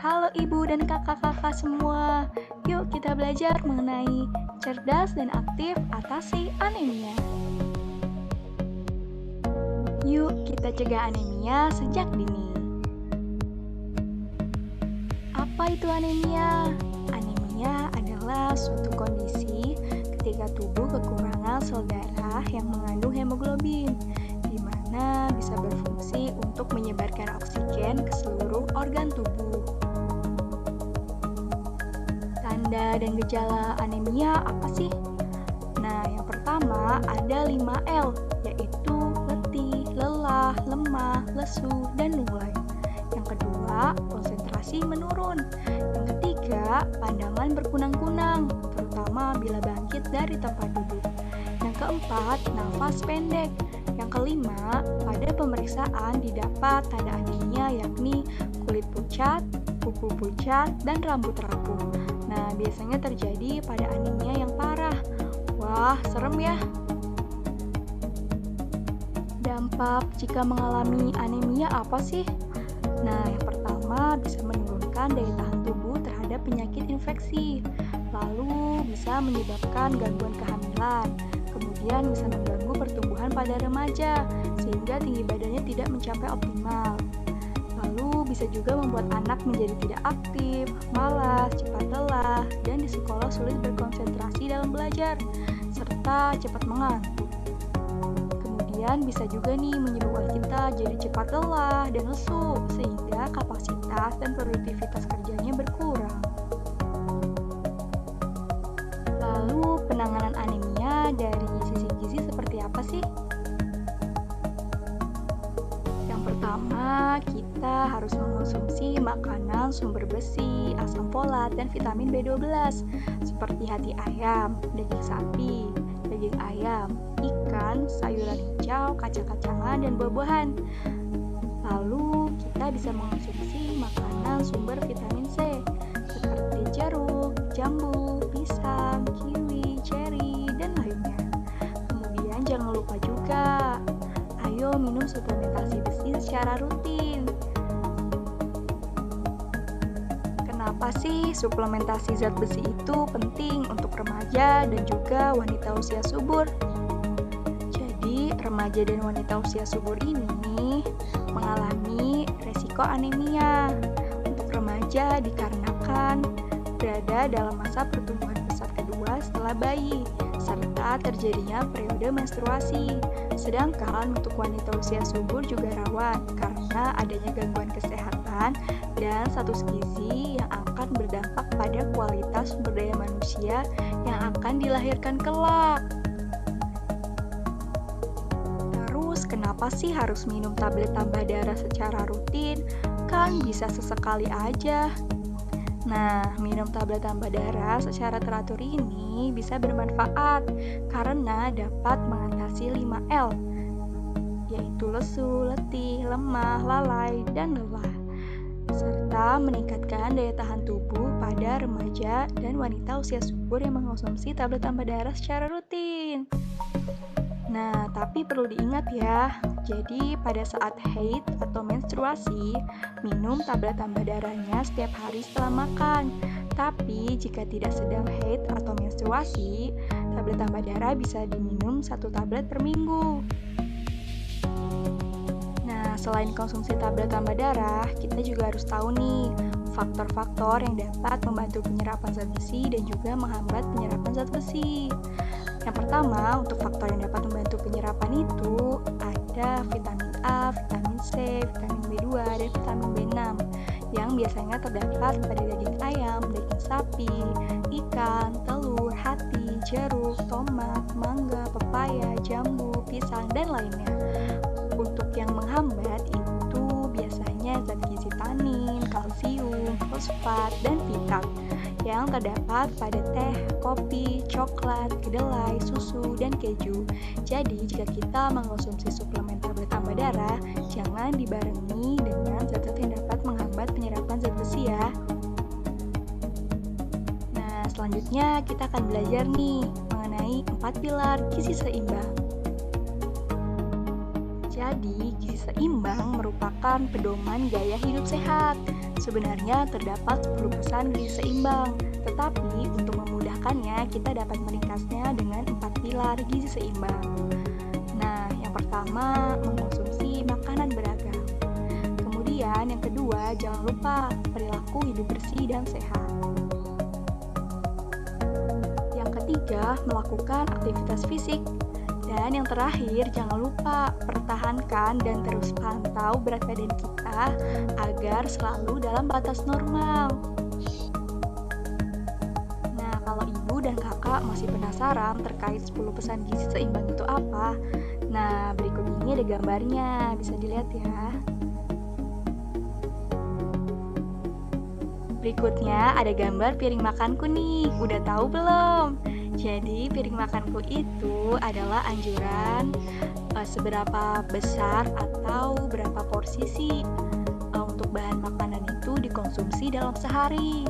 Halo ibu dan kakak-kakak semua. Yuk kita belajar mengenai cerdas dan aktif atasi anemia. Yuk kita cegah anemia sejak dini. Apa itu anemia? Anemia adalah suatu kondisi ketika tubuh kekurangan sel darah yang mengandung hemoglobin, di mana bisa berfungsi untuk menyebarkan oksigen ke seluruh organ tubuh. Tanda dan gejala anemia apa sih? Nah, yang pertama ada 5L, yaitu letih, lelah, lemah, lesu, dan mulai. Yang kedua, konsentrasi menurun. Yang ketiga, pandangan berkunang-kunang, terutama bila bangkit dari tempat duduk. Yang keempat, nafas pendek. Yang kelima, pada pemeriksaan didapat tanda anemia yakni kulit pucat, kuku pucat, dan rambut rapuh. Nah, biasanya terjadi pada anemia yang parah. Wah, serem ya. Dampak jika mengalami anemia apa sih? Nah, yang pertama bisa menurunkan daya tahan tubuh terhadap penyakit infeksi. Lalu bisa menyebabkan gangguan kehamilan. Kemudian bisa mengganggu pertumbuhan pada remaja, sehingga tinggi badannya tidak mencapai optimal. Lalu bisa juga membuat anak menjadi tidak aktif, malas, cepat lelah, dan di sekolah sulit berkonsentrasi dalam belajar, serta cepat mengantuk. Kemudian bisa juga nih menyebabkan kita jadi cepat lelah dan lesu, sehingga kapasitas dan produktivitas kerjanya berkurang. Lalu penanganan anemia dari sisi gizi seperti apa sih? Yang pertama, kita harus mengonsumsi makanan sumber besi, asam folat, dan vitamin B12 seperti hati ayam, daging sapi, daging ayam, ikan, sayuran hijau, kacang-kacangan, dan buah-buahan. Lalu, kita bisa mengonsumsi makanan sumber vitamin C seperti jeruk, jambu, pisang, kiwi, ceri, dan lainnya. Kemudian jangan lupa juga, ayo minum suplementasi besi secara rutin. Kenapa sih suplementasi zat besi itu penting untuk remaja dan juga wanita usia subur? Jadi, remaja dan wanita usia subur ini mengalami resiko anemia. Untuk remaja dikarenakan berada dalam masa pertumbuhan pesat kedua setelah bayi, serta terjadinya periode menstruasi. Sedangkan untuk wanita usia subur juga rawan karena adanya gangguan kesehatan dan status gizi yang akan berdampak pada kualitas sumber daya manusia yang akan dilahirkan kelak. Terus kenapa sih harus minum tablet tambah darah secara rutin? Kan bisa sesekali aja. Nah, minum tablet tambah darah secara teratur ini bisa bermanfaat karena dapat mengatasi 5L, yaitu lesu, letih, lemah, lalai, dan lelah, serta meningkatkan daya tahan tubuh pada remaja dan wanita usia subur yang mengonsumsi tablet tambah darah secara rutin. Nah, tapi perlu diingat ya, jadi pada saat haid atau menstruasi, minum tablet tambah darahnya setiap hari setelah makan. Tapi jika tidak sedang haid atau menstruasi, tablet tambah darah bisa diminum 1 tablet per minggu. Nah, selain konsumsi tablet tambah darah, kita juga harus tahu nih, faktor-faktor yang dapat membantu penyerapan zat besi dan juga menghambat penyerapan zat besi. Yang pertama, untuk faktor yang dapat membantu penyerapan itu ada vitamin A, vitamin C, vitamin B2, dan vitamin B6 yang biasanya terdapat pada daging ayam, daging sapi, ikan, telur, hati, jeruk, tomat, mangga, pepaya, jambu, pisang, dan lainnya. Untuk yang menghambat itu biasanya zat gizi tanin, kalsium, fosfat, dan pitat yang terdapat pada teh, kopi, coklat, kedelai, susu, dan keju. Jadi, jika kita mengkonsumsi suplemen tablet tambah darah, jangan dibarengi dengan zat-zat yang dapat menghambat penyerapan zat besi ya. Nah, selanjutnya kita akan belajar nih mengenai 4 pilar gizi seimbang. Jadi, gizi seimbang merupakan pedoman gaya hidup sehat. Sebenarnya terdapat 10 pesan gizi seimbang, tetapi untuk memudahkannya kita dapat meringkasnya dengan 4 pilar gizi seimbang. Nah, yang pertama, mengkonsumsi makanan beragam. Kemudian yang kedua, jangan lupa perilaku hidup bersih dan sehat. Yang ketiga, melakukan aktivitas fisik. Dan yang terakhir, jangan lupa pertahankan dan terus pantau berat badan kita agar selalu dalam batas normal. Nah, kalau ibu dan kakak masih penasaran terkait 10 pesan gizi seimbang itu apa? Nah, berikut ini ada gambarnya, bisa dilihat ya. Berikutnya ada gambar piring makanku nih, udah tahu belum? Jadi piring makanku itu adalah anjuran seberapa besar atau berapa porsi sih untuk bahan makanan itu dikonsumsi dalam sehari.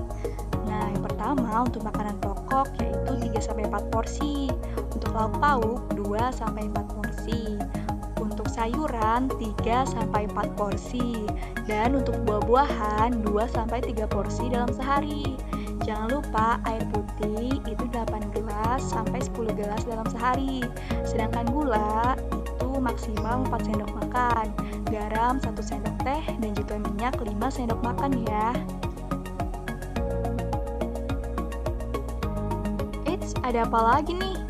Nah, yang pertama untuk makanan pokok yaitu 3-4 porsi, untuk lauk pauk 2-4 porsi, untuk sayuran 3-4 porsi, dan untuk buah-buahan 2-3 porsi dalam sehari. Jangan lupa air putih itu 8 gelas sampai 10 gelas dalam sehari. Sedangkan gula itu maksimal 4 sendok makan, garam 1 sendok teh, dan juga minyak 5 sendok makan ya. Eits, ada apa lagi nih?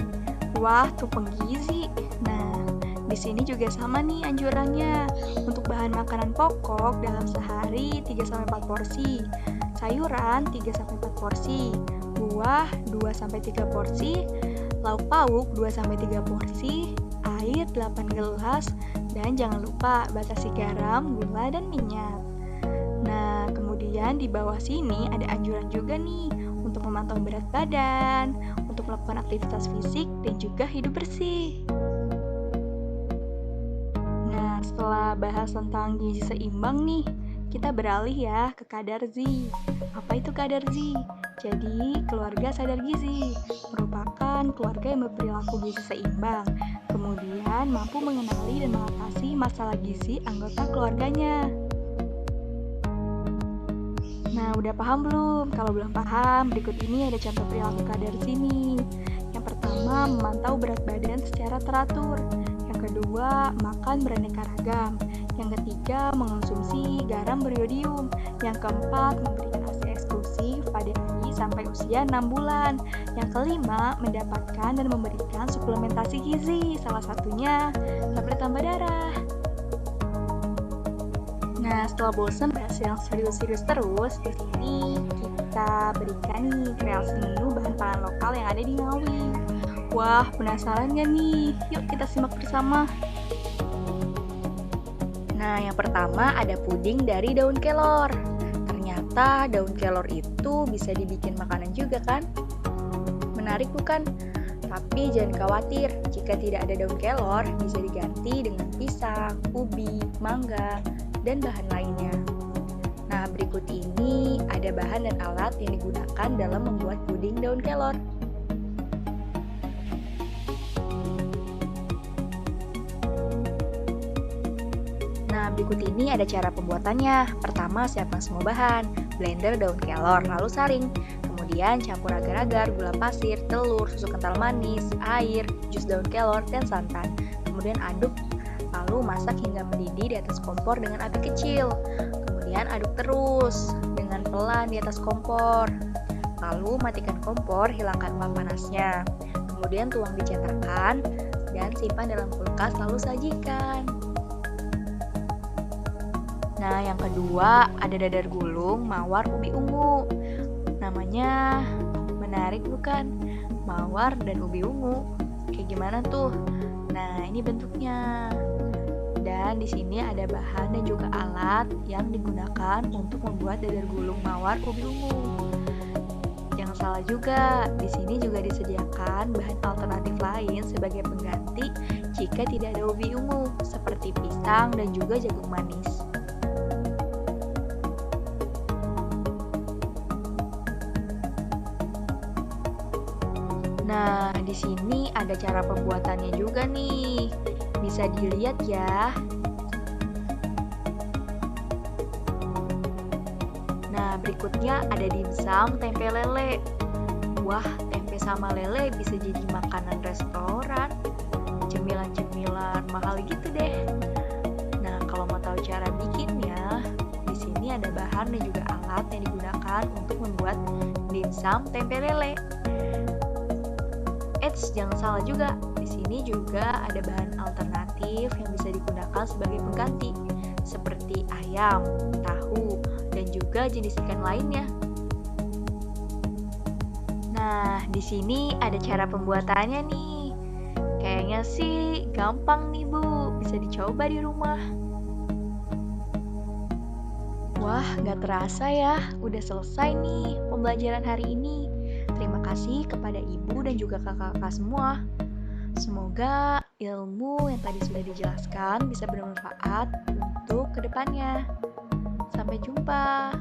Wah, tumpeng gizi. Nah, di sini juga sama nih anjurannya. Untuk bahan makanan pokok dalam sehari 3-4 porsi. Sayuran 3-4 porsi, buah 2-3 porsi, lauk pauk 2-3 porsi, air 8 gelas, dan jangan lupa batasi garam, gula, dan minyak. Nah, kemudian di bawah sini ada anjuran juga nih untuk memantau berat badan, untuk melakukan aktivitas fisik, dan juga hidup bersih. Nah, setelah bahas tentang gizi seimbang nih, kita beralih ya ke kadar gizi. Apa itu kadar gizi? Jadi, keluarga sadar gizi merupakan keluarga yang berperilaku gizi seimbang, kemudian mampu mengenali dan mengatasi masalah gizi anggota keluarganya. Nah, udah paham belum? Kalau belum paham, berikut ini ada contoh perilaku kadar gizi nih. Yang pertama, memantau berat badan secara teratur. Yang kedua, makan beraneka ragam. Yang ketiga, mengonsumsi garam beriodium. Yang keempat, memberikan ASI eksklusif pada bayi sampai usia 6 bulan. Yang kelima, mendapatkan dan memberikan suplementasi gizi, salah satunya tablet tambah darah. Nah, setelah bosan bahas yang serius-serius terus, di sini kita berikan nih kreasi menu bahan pangan lokal yang ada di Ngawi. Wah, penasaran gak nih? Yuk kita simak bersama. Nah, yang pertama ada puding dari daun kelor. Ternyata daun kelor itu bisa dibikin makanan juga kan? Menarik bukan? Tapi jangan khawatir, jika tidak ada daun kelor, bisa diganti dengan pisang, ubi, mangga, dan bahan lainnya. Nah, berikut ini ada bahan dan alat yang digunakan dalam membuat puding daun kelor. Nah, berikut ini ada cara pembuatannya. Pertama, siapkan semua bahan. Blender daun kelor, lalu saring. Kemudian campur agar-agar, gula pasir, telur, susu kental manis, air, jus daun kelor, dan santan. Kemudian aduk, lalu masak hingga mendidih di atas kompor dengan api kecil. Kemudian aduk terus dengan pelan di atas kompor. Lalu matikan kompor, hilangkan uap panasnya. Kemudian tuang di cetakan dan simpan dalam kulkas lalu sajikan. Nah, yang kedua ada dadar gulung, mawar, ubi ungu. Namanya menarik bukan? Mawar dan ubi ungu. Kayak gimana tuh? Nah, ini bentuknya. Dan di sini ada bahan dan juga alat yang digunakan untuk membuat dadar gulung, mawar, ubi ungu. Jangan salah juga, di sini juga disediakan bahan alternatif lain sebagai pengganti jika tidak ada ubi ungu, seperti pisang dan juga jagung manis. Nah, di sini ada cara pembuatannya juga nih. Bisa dilihat ya. Nah, berikutnya ada dimsum tempe lele. Wah, tempe sama lele bisa jadi makanan restoran, cemilan-cemilan mahal gitu deh. Nah, kalau mau tahu cara bikinnya, di sini ada bahan dan juga alat yang digunakan untuk membuat dimsum tempe lele. Eits, jangan salah juga. Di sini juga ada bahan alternatif yang bisa digunakan sebagai pengganti, seperti ayam, tahu, dan juga jenis ikan lainnya. Nah, di sini ada cara pembuatannya nih. Kayaknya sih gampang nih, Bu. Bisa dicoba di rumah. Wah, nggak terasa ya, udah selesai nih pembelajaran hari ini. Terima kasih kepada ibu dan juga kakak-kakak semua. Semoga ilmu yang tadi sudah dijelaskan bisa bermanfaat untuk kedepannya. Sampai jumpa.